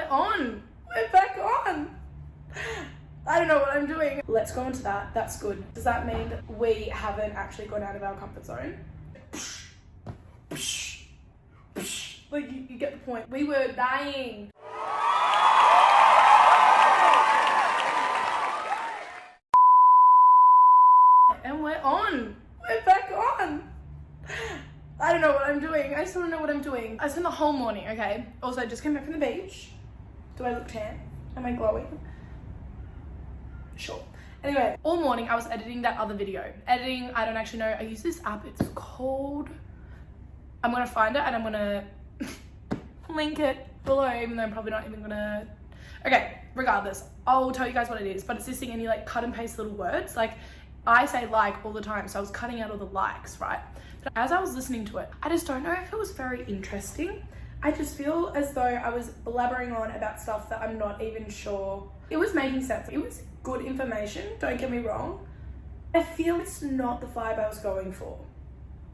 on. We're back on. I don't know what I'm doing. Let's go into that. That's good. Does that mean we haven't actually gone out of our comfort zone? Like, you get the point. We were dying. And we're on. We're back on. I don't know what I'm doing. I just want to know what I'm doing. I spent the whole morning, okay? Also, I just came back from the beach. Do I look tan? Am I glowing? Sure. Anyway, all morning I was editing that other video. Editing, I don't actually know. I use this app. It's called... I'm going to find it and I'm going to link it below, even though I'm probably not even going to... Okay, regardless. I'll tell you guys what it is. But it's this thing and you like cut and paste little words. Like, I say like all the time, so I was cutting out all the likes, right? But as I was listening to it, I just don't know if it was very interesting. I just feel as though I was blabbering on about stuff that I'm not even sure. It was making sense. It was good information, don't get me wrong. I feel it's not the vibe I was going for.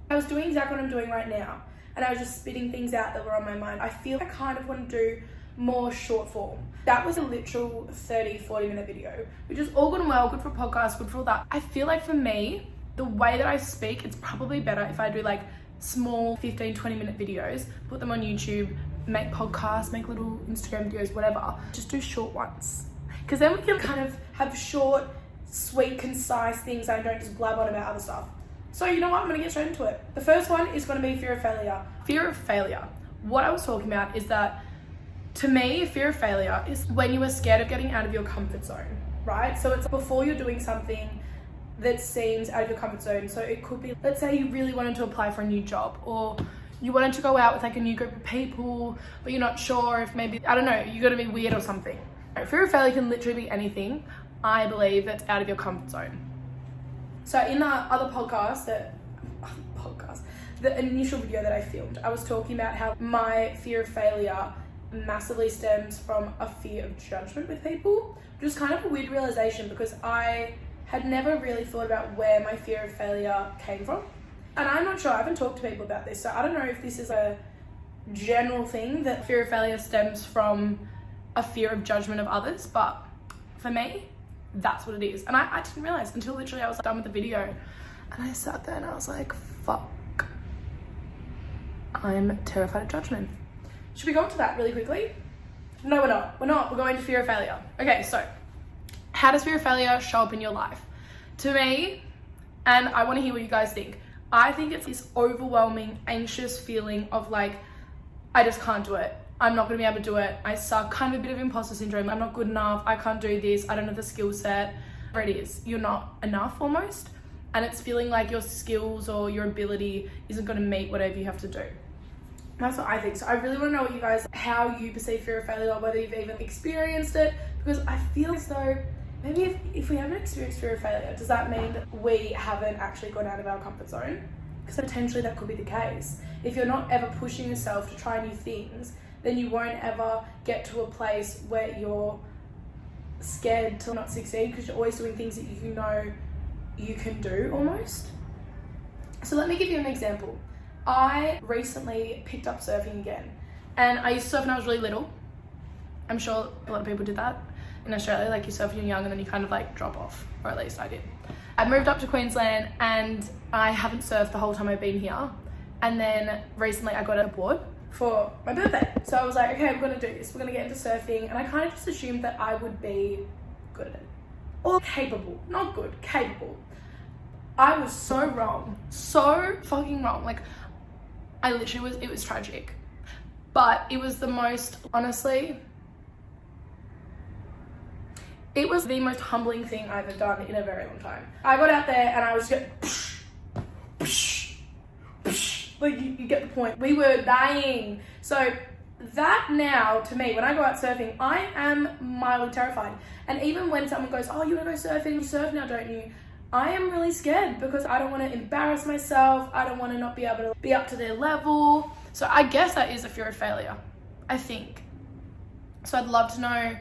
I was doing exactly what I'm doing right now, and I was just spitting things out that were on my mind. I feel I kind of want to do more short form. That was a literal 30-40 minute video, which is all good and well, good for a podcast, good for all that. I feel like for me, the way that I speak, it's probably better if I do like small 15-20 minute videos, put them on YouTube, make podcasts, make little Instagram videos, whatever. Just do short ones. Because then we can kind of have short, sweet, concise things and I don't just blab on about other stuff. So you know what, I'm gonna get straight into it. The first one is gonna be fear of failure. Fear of failure. What I was talking about is that, to me, fear of failure is when you are scared of getting out of your comfort zone, right? So it's before you're doing something that seems out of your comfort zone. So it could be, let's say you really wanted to apply for a new job, or you wanted to go out with like a new group of people, but you're not sure if maybe, I don't know, you're gonna be weird or something. Fear of failure can literally be anything, I believe, that's out of your comfort zone. So in the other podcast, the initial video that I filmed, I was talking about how my fear of failure massively stems from a fear of judgment with people, which is kind of a weird realization because I had never really thought about where my fear of failure came from. And I'm not sure, I haven't talked to people about this, so I don't know if this is a general thing that fear of failure stems from a fear of judgment of others, but for me, that's what it is. And I didn't realize until literally I was done with the video and I sat there and I was like, fuck, I'm terrified of judgment. Should we go into that really quickly? No, we're not. We're going to fear of failure. Okay, so how does fear of failure show up in your life? To me, and I want to hear what you guys think, I think it's this overwhelming, anxious feeling of like, I just can't do it. I'm not going to be able to do it. I suck. Kind of a bit of imposter syndrome. I'm not good enough. I can't do this. I don't have the skill set. Whatever it is, you're not enough almost. And it's feeling like your skills or your ability isn't going to meet whatever you have to do. That's what I think. So I really want to know what you guys, how you perceive fear of failure, whether you've even experienced it, because I feel as though maybe if we haven't experienced fear of failure, does that mean that we haven't actually gone out of our comfort zone? Because potentially that could be the case. If you're not ever pushing yourself to try new things, then you won't ever get to a place where you're scared to not succeed because you're always doing things that you know you can do almost. So let me give you an example. I recently picked up surfing again, and I used to surf when I was really little. I'm sure a lot of people did that in Australia, like you surf when you're young and then you kind of like drop off, or at least I did. I moved up to Queensland and I haven't surfed the whole time I've been here, and then recently I got a board for my birthday. So I was like, okay, we're gonna do this, we're gonna get into surfing, and I kind of just assumed that I would be good at it. Or capable, not good, capable. I was so wrong, so fucking wrong. Like, I literally it was tragic. But it was the most, honestly, it was the most humbling thing I've ever done in a very long time. I got out there and I was just like, you get the point. We were dying. So that now, to me, when I go out surfing, I am mildly terrified. And even when someone goes, oh, you wanna go surfing? You surf now, don't you? I am really scared because I don't want to embarrass myself. I don't want to not be able to be up to their level. So I guess that is a fear of failure, I think. So I'd love to know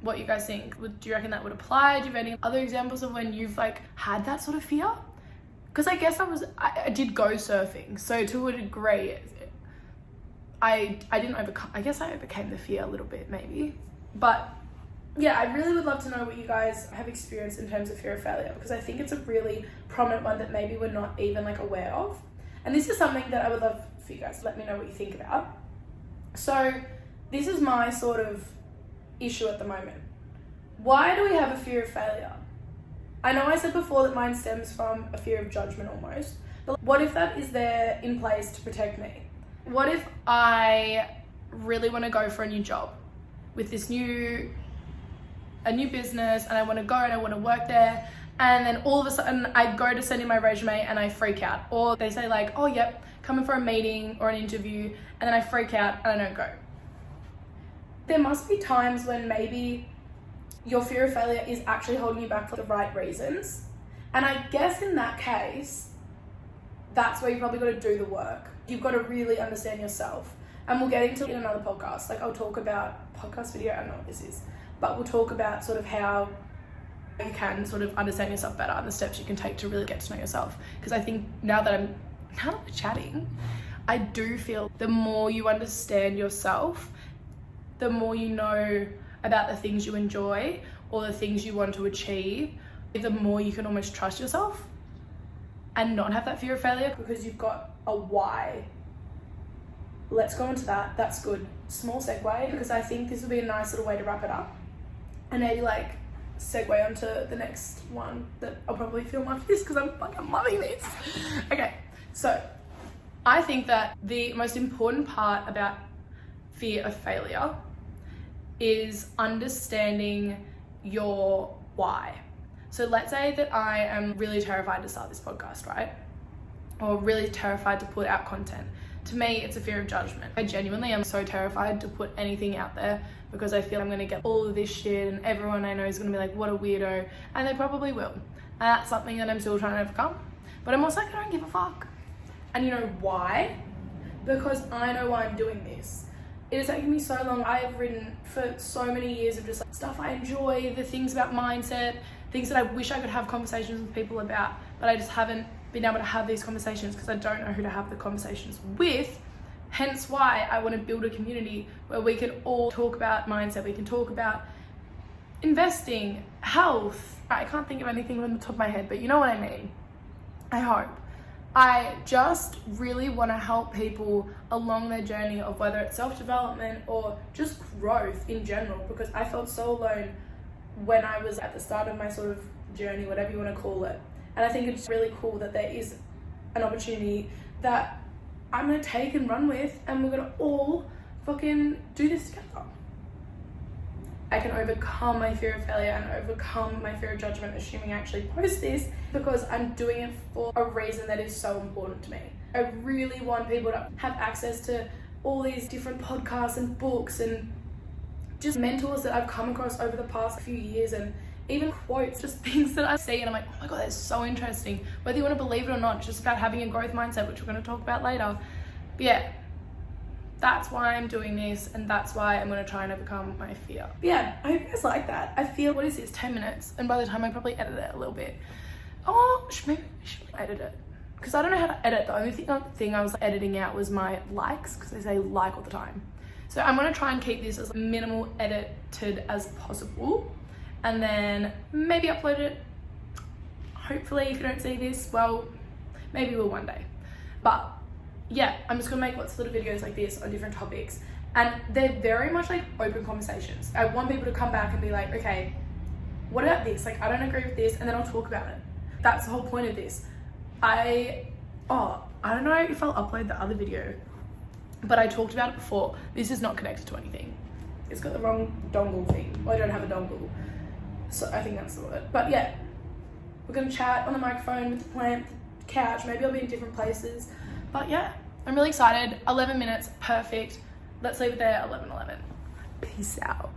what you guys think. Do you reckon that would apply? Do you have any other examples of when you've like had that sort of fear? Because I guess I did go surfing. So to a degree, I didn't overcome, I guess I overcame the fear a little bit maybe. But yeah, I really would love to know what you guys have experienced in terms of fear of failure, because I think it's a really prominent one that maybe we're not even like aware of. And this is something that I would love for you guys to let me know what you think about. So this is my sort of issue at the moment. Why do we have a fear of failure? I know I said before that mine stems from a fear of judgment almost, but what if that is there in place to protect me? What if I really want to go for a new job with a new business, and I want to go and I want to work there, and then all of a sudden I go to send in my resume and I freak out, or they say like, oh yep, come in for a meeting or an interview, and then I freak out and I don't go. There must be times when maybe your fear of failure is actually holding you back for the right reasons, and I guess in that case, that's where you probably got to do the work. You've got to really understand yourself, and we'll get into it in another podcast. Like I'll talk about podcast video, I don't know what this is, but we'll talk about sort of how you can sort of understand yourself better and the steps you can take to really get to know yourself. Because I think now that we're chatting, I do feel the more you understand yourself, the more you know about the things you enjoy or the things you want to achieve, the more you can almost trust yourself and not have that fear of failure, because you've got a why. Let's go into that. That's good. Small segue, because I think this will be a nice little way to wrap it up. And maybe like segue onto the next one that I'll probably film after this, because I'm fucking loving this. Okay, so I think that the most important part about fear of failure is understanding your why. So let's say that I am really terrified to start this podcast, right? Or really terrified to put out content. To me, it's a fear of judgment. I genuinely am so terrified to put anything out there because I feel I'm gonna get all of this shit and everyone I know is gonna be like, what a weirdo, and they probably will. And that's something that I'm still trying to overcome. But I'm also like, I don't give a fuck. And you know why? Because I know why I'm doing this. It has taken me so long. I have written for so many years of just like stuff I enjoy, the things about mindset, things that I wish I could have conversations with people about, but I just haven't been able to have these conversations because I don't know who to have the conversations with. Hence why I want to build a community where we can all talk about mindset, we can talk about investing, health. I can't think of anything on the top of my head, but you know what I mean. I hope. I just really want to help people along their journey of whether it's self-development or just growth in general, because I felt so alone when I was at the start of my sort of journey, whatever you want to call it. And I think it's really cool that there is an opportunity that I'm going to take and run with, and we're going to all fucking do this together. I can overcome my fear of failure and overcome my fear of judgment, assuming I actually post this, because I'm doing it for a reason that is so important to me. I really want people to have access to all these different podcasts and books and just mentors that I've come across over the past few years, and even quotes, just things that I see and I'm like, oh my God, that's so interesting. Whether you want to believe it or not, it's just about having a growth mindset, which we're going to talk about later. But yeah, that's why I'm doing this, and that's why I'm going to try and overcome my fear. But yeah, I hope you guys like that. I feel, what is this, 10 minutes? And by the time I probably edit it a little bit. Oh, maybe I should edit it. Because I don't know how to edit. The only thing I was editing out was my likes, because I say like all the time. So I'm going to try and keep this as minimal edited as possible. And then maybe upload it. Hopefully, if you don't see this, well, maybe we'll one day. But yeah, I'm just gonna make lots of little videos like this on different topics, and they're very much like open conversations. I want people to come back and be like, okay, what about this? Like, I don't agree with this, and then I'll talk about it. That's the whole point of this. I don't know if I'll upload the other video, but I talked about it before. This is not connected to anything. It's got the wrong dongle thing. Well, I don't have a dongle. So I think that's the word. But yeah, we're gonna chat on the microphone with the plant, the couch. Maybe I'll be in different places. But yeah, I'm really excited. 11 minutes, perfect. Let's leave it there, 11:11. Peace out.